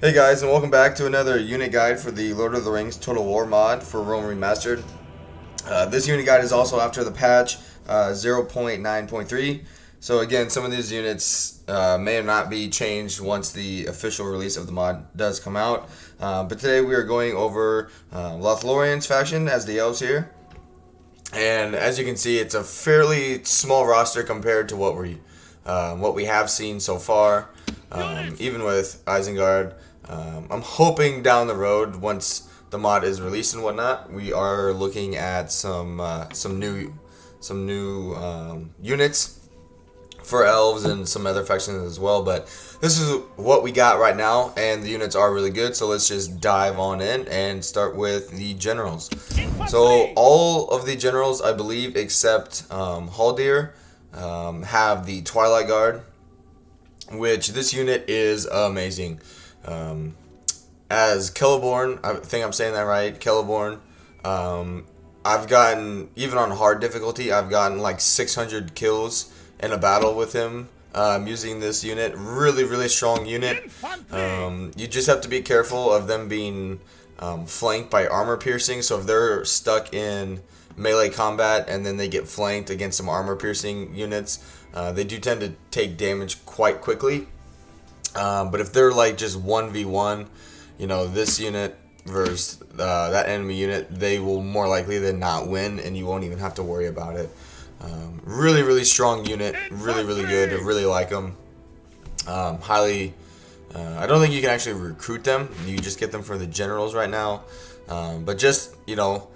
Hey guys, and welcome back to another unit guide for the Lord of the Rings Total War mod for Rome Remastered. This unit guide is also after the patch 0.9.3. So again, some of these units may or not be changed once the official release of the mod does come out. But today we are going over Lothlorien's faction as the Elves here. And as you can see, it's a fairly small roster compared to what we have seen so far. Even with Isengard, I'm hoping down the road, once the mod is released and whatnot, we are looking at some new units for Elves and some other factions as well. But this is what we got right now, and the units are really good. So let's just dive on in and start with the generals. So all of the generals, I believe, except Haldir, have the Twilight Guard, which this unit is amazing. As Celeborn, I think I'm saying that right, Celeborn, I've gotten, even on hard difficulty, I've gotten like 600 kills in a battle with him using this unit. Really strong unit. You just have to be careful of them being flanked by armor piercing. So if they're stuck in melee combat and then they get flanked against some armor piercing units, they do tend to take damage quite quickly. But if they're like just 1v1, you know, this unit versus that enemy unit, they will more likely than not win, and you won't even have to worry about it. Really strong unit, really good. I really like them. I don't think you can actually recruit them. You just get them for the generals right now. But just, you know,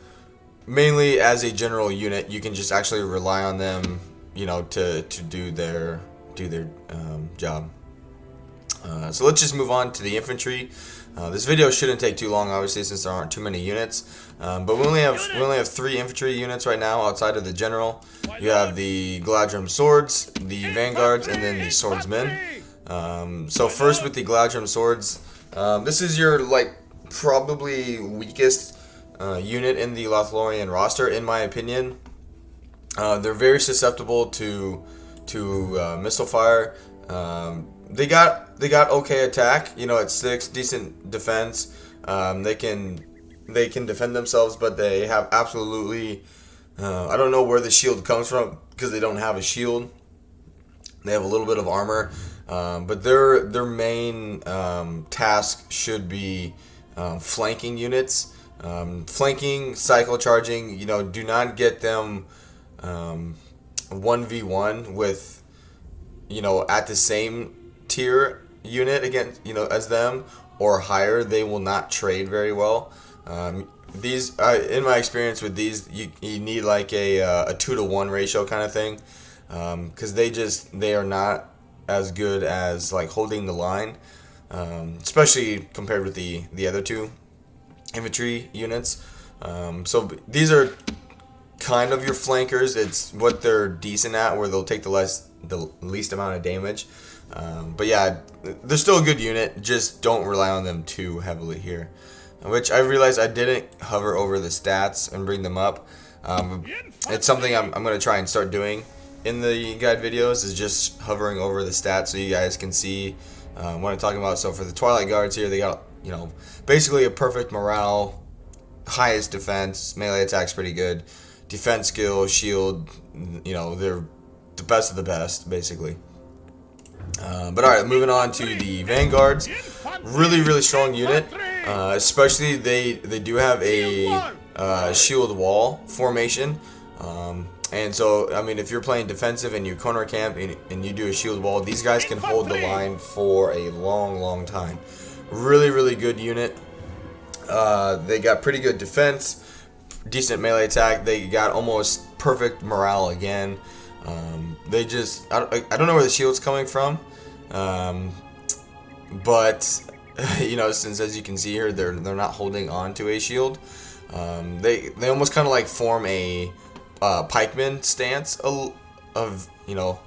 mainly as a general unit, you can just actually rely on them, you know, to do their job. So let's just move on to the infantry. This video shouldn't take too long, obviously, since there aren't too many units. But we only have 3 infantry units right now outside of the general. You have the Galadrim swords, the vanguards, and then the swordsmen. So first with the Galadrim swords, this is your like probably weakest unit in the Lothlorien roster, in my opinion. They're very susceptible to missile fire. They got okay attack, you know, at 6, decent defense. They can defend themselves, but they have absolutely I don't know where the shield comes from, because they don't have a shield. They have a little bit of armor, but their main task should be flanking units. Flanking, cycle charging, you know, do not get them 1v1 with, you know, at the same tier unit against, you know, as them or higher. They will not trade very well. These, in my experience with these, you need like a 2-to-1 ratio kind of thing, because they are not as good as like holding the line, especially compared with the other 2 infantry units. So these are kind of your flankers. It's what they're decent at, where they'll take the least amount of damage. But yeah, they're still a good unit. Just don't rely on them too heavily here. Which I realized I didn't hover over the stats and bring them up. It's something I'm going to try and start doing in the guide videos, is just hovering over the stats so you guys can see what I'm talking about. So for the Twilight Guards here, they got, you know, basically a perfect morale, highest defense, melee attack's pretty good, defense skill, shield, you know, they're the best of the best, basically. But alright, moving on to the vanguards. Really strong unit. Especially they do have a shield wall formation. And so, I mean, if you're playing defensive and you corner camp and you do a shield wall, these guys can hold the line for a long time. Really good unit. They got pretty good defense, decent melee attack. They got almost perfect morale again. They just, I don't know where the shield's coming from, but you know, since as you can see here, they're not holding on to a shield. They almost kind of like form a pikeman stance of, you know,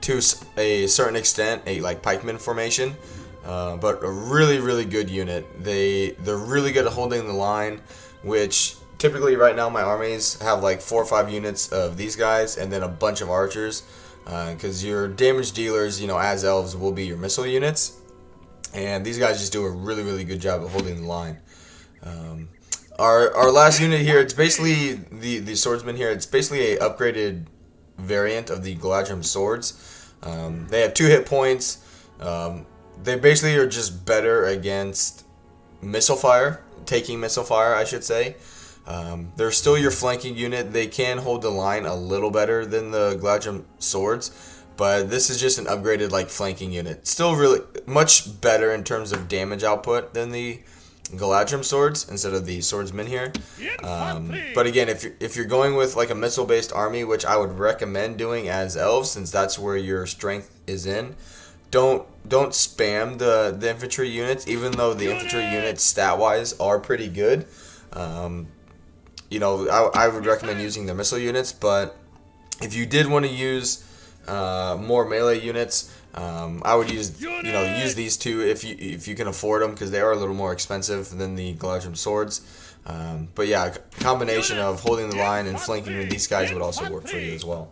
to a certain extent, a like pikeman formation. But a really good unit. They're really good at holding the line, which typically right now my armies have like 4 or 5 units of these guys and then a bunch of archers, because your damage dealers, you know, as elves, will be your missile units. and these guys just do a really good job of holding the line. Our last unit here, it's basically the swordsman here. It's basically a upgraded variant of the Galadrim swords. They have 2 hit points. They basically are just better against missile fire, taking missile fire, I should say. They're still your flanking unit. They can hold the line a little better than the Galadrim swords, but this is just an upgraded like flanking unit. Still really much better in terms of damage output than the Galadrim swords instead of the swordsmen here. But again, if you're going with like a missile based army, which I would recommend doing as elves, since that's where your strength is in, don't spam the infantry units, even though the infantry units stat wise are pretty good. You know, I would recommend using the missile units, but if you did want to use more melee units, I would use these two if you can afford them, because they are a little more expensive than the Galadrim swords. But yeah, a combination of holding the line and flanking with these guys would also work for you as well.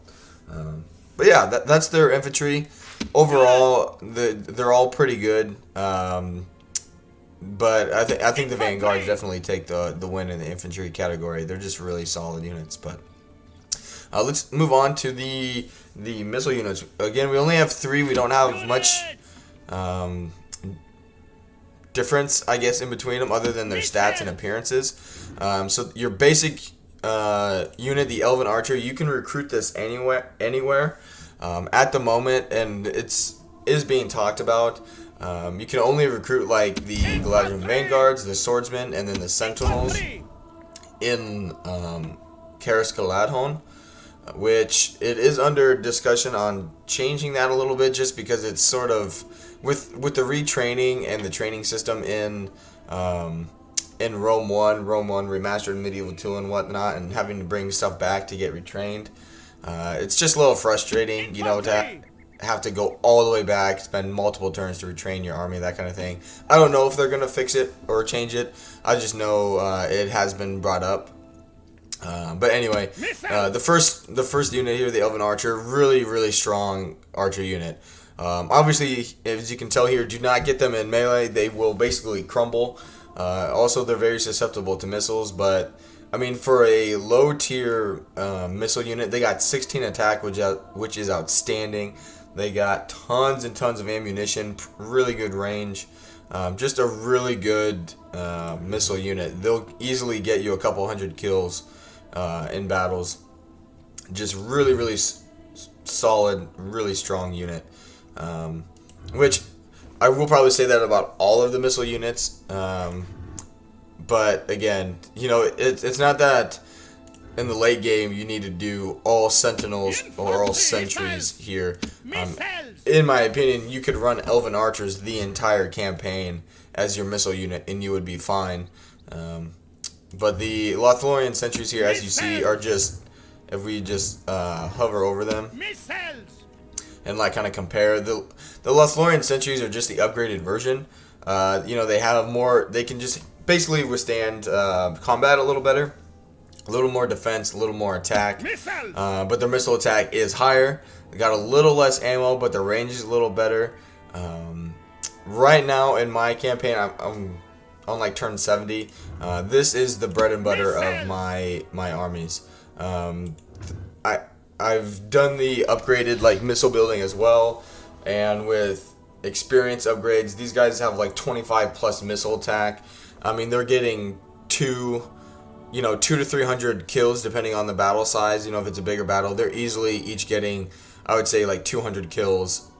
But yeah, that's their infantry. Overall, they're all pretty good. But I think the Vanguards definitely take the win in the infantry category. They're just really solid units. But let's move on to the missile units. Again, we only have 3. We don't have much difference, I guess, in between them, other than their stats and appearances. So your basic unit, the Elven Archer, you can recruit this anywhere at the moment, and is being talked about. You can only recruit like the Galadrim Vanguards, the Swordsmen, and then the Sentinels in Karis Galadhon, which it is under discussion on changing that a little bit, just because it's sort of with the retraining and the training system in Rome 1 Remastered, Medieval 2 and whatnot, and having to bring stuff back to get retrained. It's just a little frustrating, you know, to have to go all the way back, spend multiple turns to retrain your army, that kind of thing. I don't know if they're going to fix it or change it. I just know it has been brought up. But anyway, the first unit here, the Elven Archer, really strong archer unit. Obviously, as you can tell here, do not get them in melee. They will basically crumble. Also, they're very susceptible to missiles, but I mean, for a low tier missile unit, they got 16 attack, which is outstanding. They got tons and tons of ammunition, really good range. Just a really good missile unit. They'll easily get you a couple hundred kills in battles. Just really solid, really strong unit. Which I will probably say that about all of the missile units. But again, you know, it's not that in the late game you need to do all sentinels or all sentries here. In my opinion, you could run Elven Archers the entire campaign as your missile unit and you would be fine. But the Lothlorien sentries here, as you see, are just, if we just hover over them and like kind of compare, the Lothlorien sentries are just the upgraded version. You know, they have more, they can just basically withstand combat a little better, a little more defense, a little more attack, but their missile attack is higher. They got a little less ammo, but their range is a little better. Right now in my campaign, I'm on like turn 70. This is the bread and butter of my armies. I've done the upgraded like missile building as well, and with experience upgrades, these guys have like 25 plus missile attack. I mean, they're getting 2 to 300 kills depending on the battle size. You know, if it's a bigger battle, they're easily each getting, I would say, like 200 kills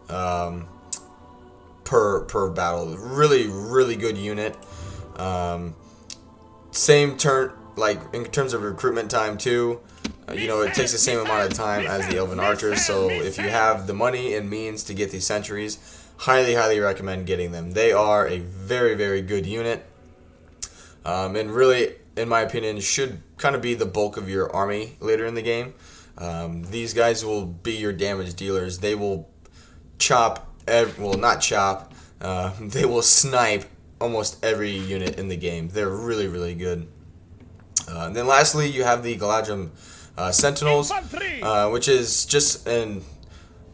per battle. Really good unit. Same turn, like in terms of recruitment time too. You know, it takes the same amount of time as the Elven Archers. So if you have the money and means to get these sentries, highly recommend getting them. They are a very good unit. And really, in my opinion, should kind of be the bulk of your army later in the game. These guys will be your damage dealers. They will they will snipe almost every unit in the game. They're really good. And then lastly, you have the Galadrim Sentinels, which is just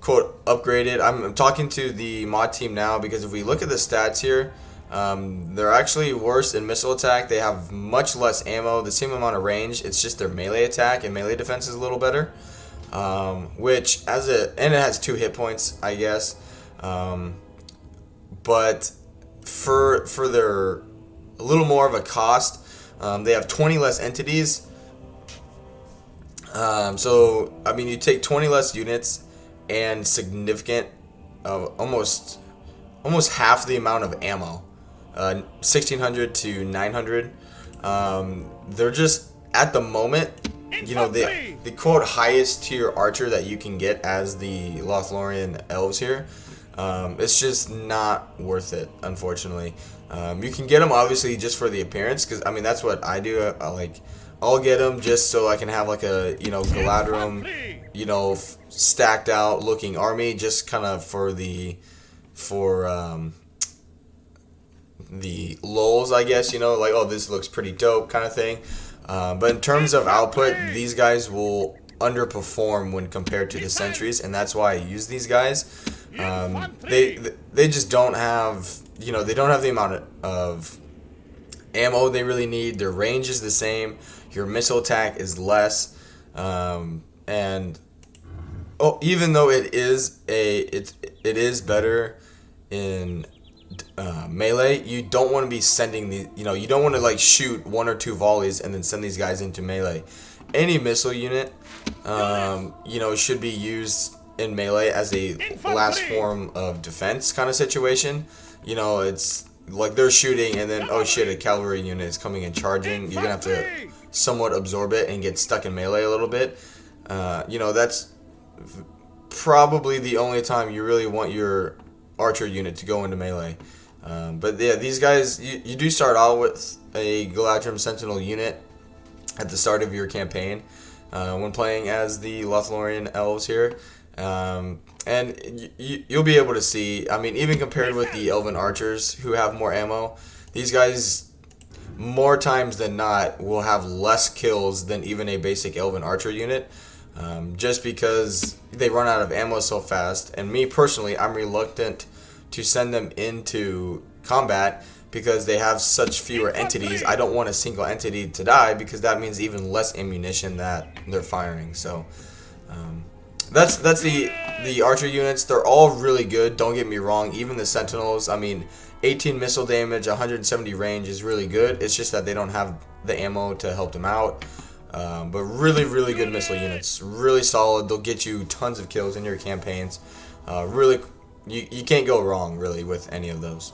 quote upgraded. I'm talking to the mod team now because if we look at the stats here, they're actually worse in missile attack. They have much less ammo, the same amount of range. It's just their melee attack and melee defense is a little better. Which and it has 2 hit points, I guess. But for their a little more of a cost, they have 20 less entities. So I mean, you take 20 less units and significant, almost half the amount of ammo, 1600 to 900. They're just at the moment, you know, the quote highest tier archer that you can get as the Lothlorien Elves here. It's just not worth it, unfortunately. You can get them obviously just for the appearance, because I mean that's what I do. I'll get them just so I can have like a, you know, Galadrim, you know, stacked out looking army, just kind of for the lulz, I guess, you know, like, oh, this looks pretty dope kind of thing. But in terms of output, these guys will underperform when compared to the sentries, and that's why I use these guys. They just don't have, you know, they don't have the amount of ammo they really need. Their range is the same. Your missile attack is less, and even though it is better in melee, you don't want to be sending the, you know, you don't want to like shoot 1 or 2 volleys and then send these guys into melee. Any missile unit, you know, should be used in melee as a last form of defense kind of situation. You know, it's like they're shooting and then, oh shit, a cavalry unit is coming and charging. You're gonna have to somewhat absorb it and get stuck in melee a little bit. You know, that's probably the only time you really want your archer unit to go into melee. But yeah, these guys, you do start out with a Galadrim Sentinel unit at the start of your campaign when playing as the Lothlorien Elves here. And you'll be able to see, I mean, even compared with the Elven Archers who have more ammo, these guys, more times than not, will have less kills than even a basic Elven Archer unit. Just because they run out of ammo so fast. And me personally, I'm reluctant to send them into combat because they have such fewer entities. I don't want a single entity to die because that means even less ammunition that they're firing. So that's the archer units. They're all really good, don't get me wrong. Even the Sentinels, I mean, 18 missile damage, 170 range is really good. It's just that they don't have the ammo to help them out. But really, really good missile units. Really solid. They'll get you tons of kills in your campaigns. Really, you can't go wrong, really, with any of those.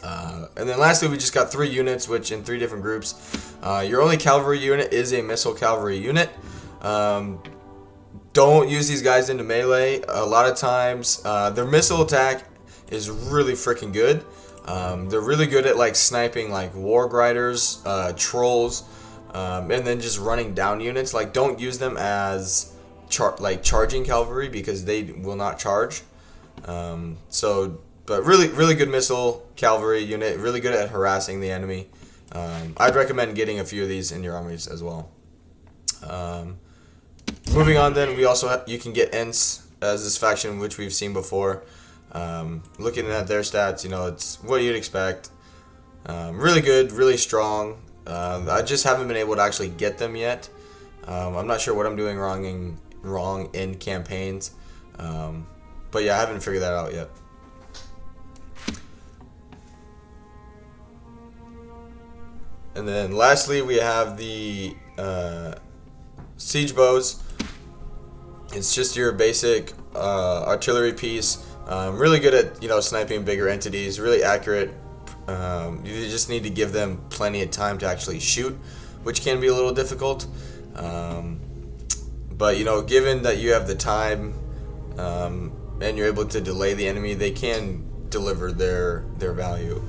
And then lastly, we just got 3 units, which in 3 different groups. Your only cavalry unit is a missile cavalry unit. Don't use these guys into melee. A lot of times, their missile attack is really freaking good. They're really good at like sniping like war grinders, trolls, and then just running down units. Like, don't use them as charging cavalry because they will not charge. But really good missile cavalry unit. Really good at harassing the enemy. I'd recommend getting a few of these in your armies as well. Moving on, then we also you can get Ents as this faction, which we've seen before. Looking at their stats, you know, it's what you'd expect. Really good, really strong. I just haven't been able to actually get them yet. I'm not sure what I'm doing wrong in campaigns. But yeah, I haven't figured that out yet. And then lastly, we have the siege bows. It's just your basic artillery piece. Really good at, you know, sniping bigger entities. Really accurate. You just need to give them plenty of time to actually shoot, which can be a little difficult. But you know, given that you have the time and you're able to delay the enemy, they can deliver their value.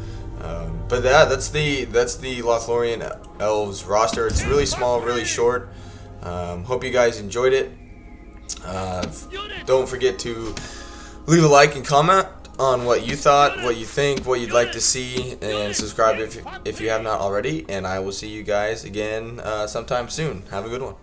But that's the Lothlorien Elves roster. It's really small, really short. Hope you guys enjoyed it. Don't forget to leave a like and comment on what you thought, what you think, what you'd like to see, and subscribe if you have not already. And I will see you guys again sometime soon. Have a good one.